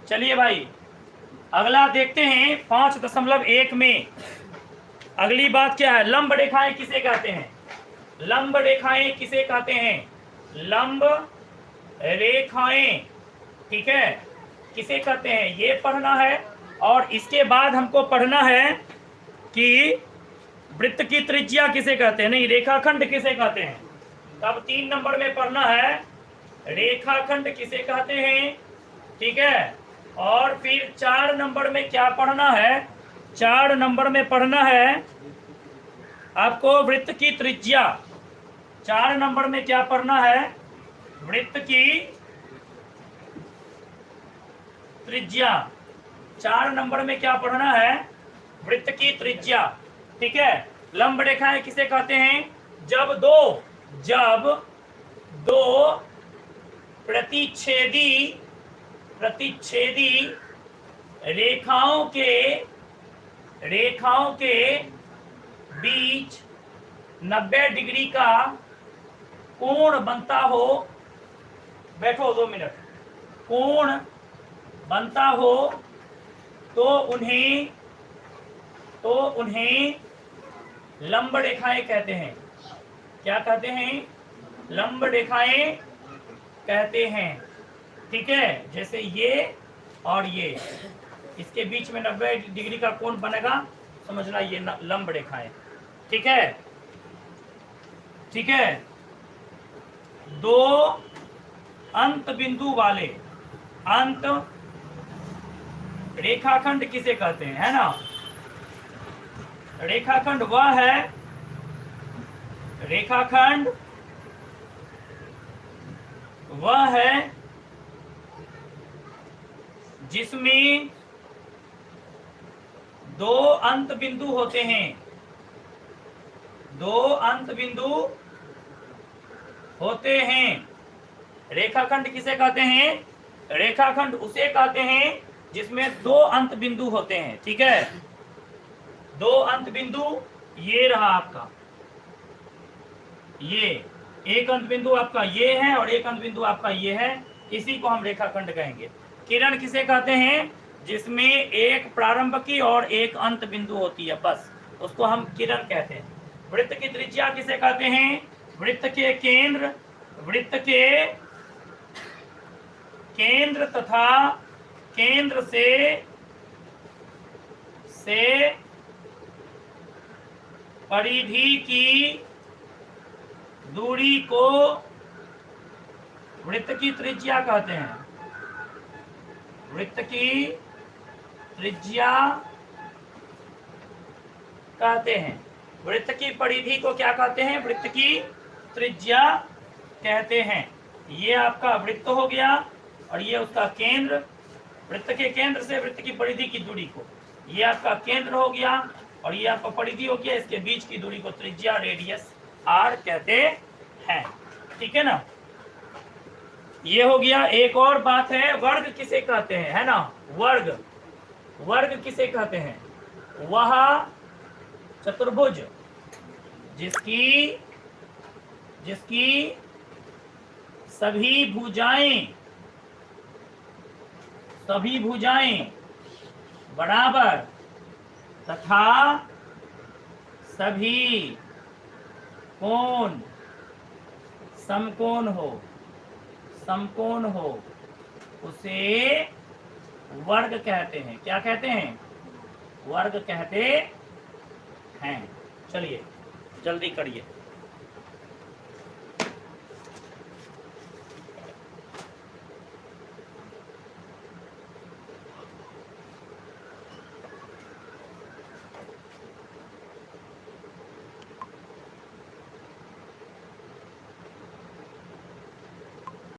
चलिए भाई, अगला देखते हैं 5.1 में। अगली बात क्या है? लंब रेखाएं किसे कहते हैं? लंब रेखाएं किसे कहते हैं? लंब रेखाएं, ठीक है, किसे कहते हैं ये पढ़ना है। और इसके बाद हमको पढ़ना है कि वृत्त की त्रिज्या किसे कहते हैं, नहीं रेखाखंड किसे कहते हैं। तब 3 नंबर में पढ़ना है रेखाखंड किसे कहते हैं, ठीक है। और फिर 4 नंबर में क्या पढ़ना है? 4 नंबर में पढ़ना है आपको वृत्त की त्रिज्या। 4 नंबर में क्या पढ़ना है? वृत्त की त्रिज्या। 4 नंबर में क्या पढ़ना है? वृत्त की त्रिज्या, ठीक है। लंब रेखाएं किसे कहते हैं? जब दो प्रतिच्छेदी रेखाओं के बीच 90 डिग्री का कोण बनता हो, बैठो 2 मिनट, कोण बनता हो तो उन्हें लंब रेखाएं कहते हैं। क्या कहते हैं? लंब रेखाएं कहते हैं, ठीक है। जैसे ये और ये, इसके बीच में 90 डिग्री का कोण बनेगा, समझना ये लंब रेखाएं, ठीक है। ठीक है, 2 अंत बिंदु वाले अंत रेखाखंड किसे कहते हैं, है ना। रेखाखंड वह है जिसमें 2 अंत बिंदु होते हैं। 2 अंत बिंदु होते हैं। रेखाखंड किसे कहते हैं? रेखाखंड उसे कहते हैं जिसमें 2 अंत बिंदु होते हैं, ठीक है। 2 अंत बिंदु ये रहा आपका, ये एक अंत बिंदु आपका ये है और एक अंत बिंदु आपका ये है, इसी को हम रेखाखंड कहेंगे। किरण किसे कहते हैं? जिसमें एक प्रारंभ की और एक अंत बिंदु होती है, बस उसको हम किरण कहते हैं। वृत्त की त्रिज्या किसे कहते हैं? वृत्त के केंद्र तथा केंद्र से परिधि की दूरी को वृत्त की त्रिज्या कहते हैं। वृत्त की त्रिज्या कहते हैं। वृत्त की परिधि को क्या कहते हैं? वृत्त की त्रिज्या कहते हैं। ये आपका वृत्त हो गया और ये उसका केंद्र। वृत्त के केंद्र से वृत्त की परिधि की दूरी को, ये आपका केंद्र हो गया और ये आपका परिधि हो गया। इसके बीच की दूरी को त्रिज्या, रेडियस, आर कहते हैं, ठीक है ना। ये हो गया। एक और बात है, वर्ग किसे कहते हैं, है ना। वर्ग किसे कहते हैं? वह चतुर्भुज जिसकी सभी भुजाएं बराबर तथा सभी कोण समकोण हो उसे वर्ग कहते हैं। क्या कहते हैं? वर्ग कहते हैं। चलिए जल्दी करिए।